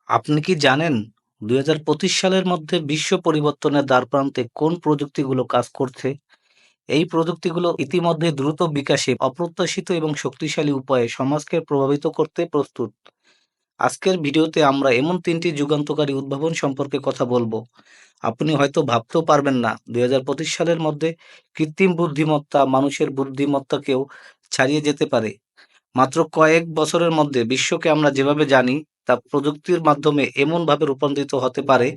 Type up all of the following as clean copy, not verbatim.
আপনি কি জানেন ২০২৫ সালের মধ্যে বিশ্ব পরিবর্তনের দ্বারপ্রান্তে কোন প্রযুক্তিগুলো কাজ করছে? এই প্রযুক্তিগুলো ইতিমধ্যে দ্রুত বিকাশে অপ্রত্যাশিত এবং শক্তিশালী উপায়ে সমাজকে প্রভাবিত করতে প্রস্তুত। আজকের ভিডিওতে আমরা এমন ৩টি যুগান্তকারী উদ্ভাবন সম্পর্কে কথা বলবো। আপনি হয়তো ভাবতেও পারবেন না ২০২৫ সালের মধ্যে কৃত্রিম বুদ্ধিমত্তা মানুষের বুদ্ধিমত্তাকেও ছাড়িয়ে যেতে পারে। মাত্র কয়েক বছরের মধ্যে বিশ্বকে আমরা যেভাবে জানি তা প্রযুক্তির মাধ্যমে এমনভাবে রূপান্তরিত হতে পারে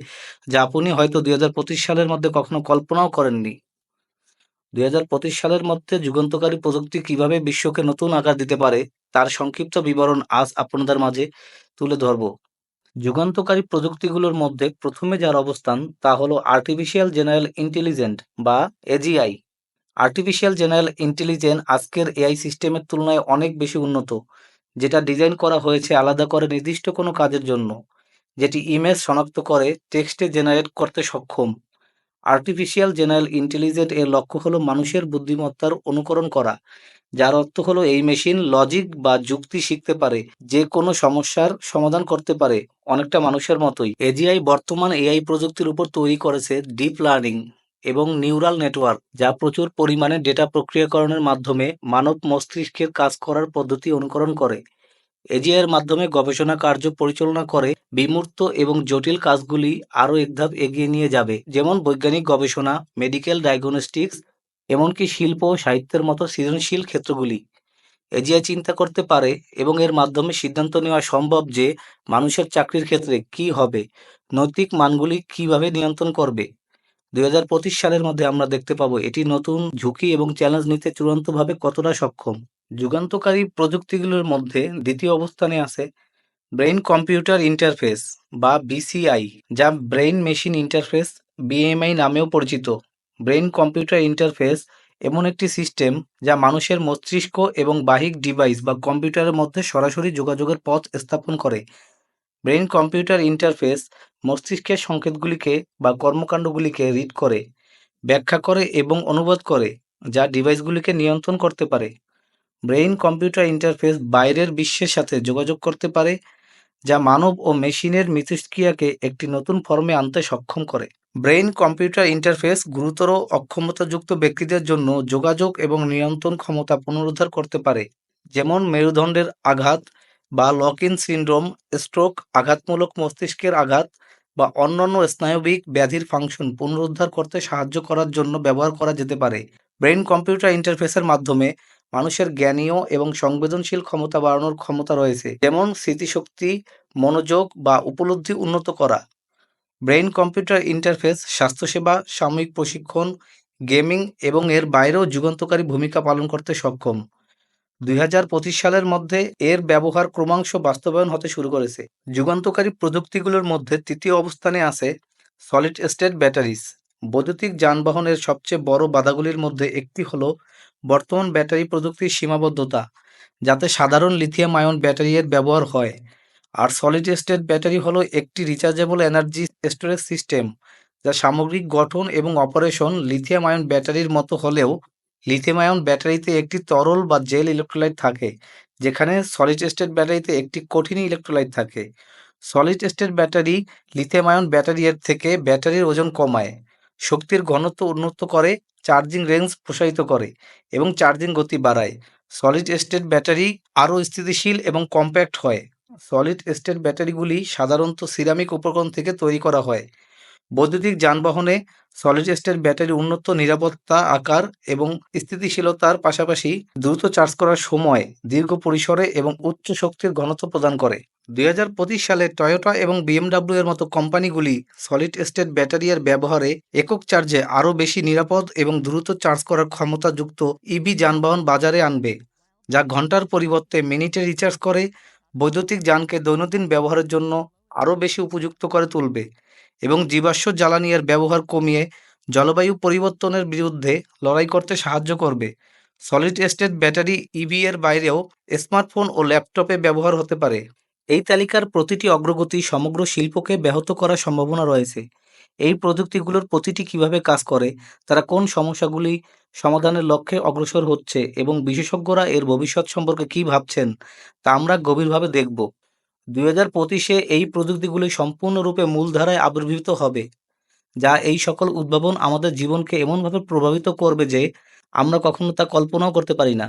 যা আপনি হয়তো ২০২৫ সালের মধ্যে কখনো কল্পনাও করেননি। ২০২৫ সালের মধ্যে যুগান্তকারী প্রযুক্তি কিভাবে বিশ্বকে নতুন আকার দিতে পারে তার সংক্ষিপ্ত বিবরণ আজ আপনাদের মাঝে তুলে ধরব। যুগান্তকারী প্রযুক্তিগুলোর মধ্যে প্রথমে যার অবস্থান তা হলো আর্টিফিশিয়াল জেনারেল ইন্টেলিজেন্ট বা এজিআই। আর্টিফিশিয়াল জেনারেল ইন্টেলিজেন্স আজকের এআই সিস্টেমের তুলনায় অনেক বেশি উন্নত, যেটা ডিজাইন করা হয়েছে আলাদা করে নির্দিষ্ট কোনো কাজের জন্য, যেটি ইমেজ শনাক্ত করে টেক্সটে জেনারেট করতে সক্ষম। আর্টিফিশিয়াল জেনারেল ইন্টেলিজেন্স এর লক্ষ্য হলো মানুষের বুদ্ধিমত্তার অনুকরণ করা, যার অর্থ হলো এই মেশিন লজিক বা যুক্তি শিখতে পারে, যে কোনো সমস্যার সমাধান করতে পারে, অনেকটা মানুষের মতোই। এজিআই বর্তমান এআই প্রযুক্তির উপর তৈরি করেছে ডিপ লার্নিং এবং নিউরাল নেটওয়ার্ক, যা প্রচুর পরিমাণে ডেটা প্রক্রিয়াকরণের মাধ্যমে মানব মস্তিষ্কের কাজ করার পদ্ধতি অনুকরণ করে। এজিআই এর মাধ্যমে গবেষণা কার্য পরিচালনা করে বিমূর্ত এবং জটিল কাজগুলি আরও এক ধাপ এগিয়ে নিয়ে যাবে, যেমন বৈজ্ঞানিক গবেষণা, মেডিকেল ডায়াগনস্টিক্স, এমনকি শিল্প ও সাহিত্যের মতো সৃজনশীল ক্ষেত্রগুলি। এজিআই চিন্তা করতে পারে এবং এর মাধ্যমে সিদ্ধান্ত নেওয়া সম্ভব যে মানুষের চাকরির ক্ষেত্রে কি হবে, নৈতিক মানগুলি কিভাবে নিয়ন্ত্রণ করবে। ২০২৫ সালের মধ্যে আমরা দেখতে পাবো এটি নতুন ঝুঁকি এবং চ্যালেঞ্জ নিতে চূড়ান্তভাবে কতটা সক্ষম। যুগান্তকারী প্রযুক্তিগুলোর মধ্যে দ্বিতীয় অবস্থানে আছে ব্রেইন কম্পিউটার ইন্টারফেস বা বিসিআই, যা ব্রেইন মেশিন ইন্টারফেস বিএমআই নামেও পরিচিত। ব্রেইন কম্পিউটার ইন্টারফেস এমন একটি সিস্টেম যা মানুষের মস্তিষ্ক এবং বাহ্যিক ডিভাইস বা কম্পিউটারের মধ্যে সরাসরি যোগাযোগের পথ স্থাপন করে। ব্রেইন কম্পিউটার ইন্টারফেস মস্তিষ্কের সংকেতগুলিকে বা কর্মকাণ্ডগুলিকে রিড করে, ব্যাখ্যা করে এবং অনুবাদ করে, যা ডিভাইসগুলিকে নিয়ন্ত্রণ করতে পারে। ব্রেইন কম্পিউটার ইন্টারফেস বাইরের বিশ্বের সাথে যোগাযোগ করতে পারে, যা মানব ও মেশিনের মিথস্ক্রিয়াকে একটি নতুন ফর্মে আনতে সক্ষম করে। ব্রেইন কম্পিউটার ইন্টারফেস গুরুতর অক্ষমতাযুক্ত ব্যক্তিদের জন্য যোগাযোগ এবং নিয়ন্ত্রণ ক্ষমতা পুনরুদ্ধার করতে পারে, যেমন মেরুদণ্ডের আঘাত বা লক ইন সিন্ড্রোম, স্ট্রোক, আঘাতমূলক মস্তিষ্কের আঘাত বা অন্যান্য স্নায়বিক ব্যাধির ফাংশন পুনরুদ্ধার করতে সাহায্য করার জন্য ব্যবহার করা যেতে পারে। ব্রেইন কম্পিউটার ইন্টারফেসের মাধ্যমে মানুষের জ্ঞানীয় এবং সংবেদনশীল ক্ষমতা বাড়ানোর ক্ষমতা রয়েছে, যেমন স্মৃতিশক্তি, মনোযোগ বা উপলব্ধি উন্নত করা। ব্রেইন কম্পিউটার ইন্টারফেস স্বাস্থ্যসেবা, সাময়িক প্রশিক্ষণ, গেমিং এবং এর বাইরেও যুগান্তকারী ভূমিকা পালন করতে সক্ষম। ২০২৫ সালের মধ্যে এর ব্যবহার ক্রমাংশ বাস্তবায়ন হতে শুরু করেছে। যুগান্তকারী প্রযুক্তিগুলোর মধ্যে তৃতীয় অবস্থানে আছে সলিড স্টেট ব্যাটারিজ। বৈদ্যুতিক যানবাহনের সবচেয়ে বড় বাধাগুলির মধ্যে একটি হলো বর্তমান ব্যাটারি প্রযুক্তির সীমাবদ্ধতা, যাতে সাধারণ লিথিয়াম আয়ন ব্যাটারি এর ব্যবহার হয়। আর সলিড স্টেট ব্যাটারি হলো একটি রিচার্জেবল এনার্জি স্টোরেজ সিস্টেম, যা সামগ্রিক গঠন এবং অপারেশন লিথিয়াম আয়ন ব্যাটারির মতো হলেও লিথিয়াম আয়ন ব্যাটারিতে একটি তরল বা জেল ইলেকট্রোলাইট থাকে, যেখানে সলিড স্টেট ব্যাটারিতে একটি কঠিন ইলেকট্রোলাইট থাকে। Solid state battery lithium ion battery এর থেকে ব্যাটারির ওজন কমায়, শক্তির ঘনত্ব উন্নত করে, চার্জিং রেঞ্জ প্রসারিত করে এবং চার্জিং গতি বাড়ায়। সলিড স্টেট ব্যাটারি আরও স্থিতিশীল এবং কম্প্যাক্ট হয়। সলিড স্টেট ব্যাটারিগুলি সাধারণত সিরামিক উপকরণ থেকে তৈরি করা হয়। বৈদ্যুতিক যানবাহনে সলিড স্টেট ব্যাটারি উন্নত নিরাপত্তা, আকার এবং স্থিতিশীলতার পাশাপাশি দ্রুত চার্জ করার সময়, দীর্ঘ পরিসরে এবং উচ্চ শক্তির ঘনত্ব প্রদান করে। ২০২৫ সালে টয়োটা এবং বিএমডাব্লিউ এর মতো কোম্পানিগুলি সলিড স্টেট ব্যাটারি এর ব্যবহারে একক চার্জে আরও বেশি নিরাপদ এবং দ্রুত চার্জ করার ক্ষমতাযুক্ত ইভি যানবাহন বাজারে আনবে, যা ঘন্টার পরিবর্তে মিনিটে রিচার্জ করে বৈদ্যুতিক যানকে দৈনন্দিন ব্যবহারের জন্য আরও বেশি উপযুক্ত করে তুলবে এবং জীবাশ্ম জ্বালানি এর ব্যবহার কমিয়ে জলবায়ু পরিবর্তনের বিরুদ্ধে লড়াই করতে সাহায্য করবে। সলিড স্টেট ব্যাটারি ইভি এর বাইরেও স্মার্টফোন ও ল্যাপটপে ব্যবহার হতে পারে। এই তালিকার প্রতিটি অগ্রগতি সমগ্র শিল্পকে ব্যাহত করার সম্ভাবনা রয়েছে। এই প্রযুক্তিগুলোর প্রতিটি কিভাবে কাজ করে, তারা কোন সমস্যাগুলি সমাধানের লক্ষ্যে অগ্রসর হচ্ছে এবং বিশেষজ্ঞরা এর ভবিষ্যৎ সম্পর্কে কী ভাবছেন, তা আমরা গভীরভাবে দেখব। 2025-এ এই প্রযুক্তিগুলি সম্পূর্ণরূপে মূলধারায় আবির্ভূত হবে, যা এই সকল উদ্ভাবন আমাদের জীবনকে এমনভাবে প্রভাবিত করবে যে আমরা কখনো তা কল্পনাও করতে পারি না।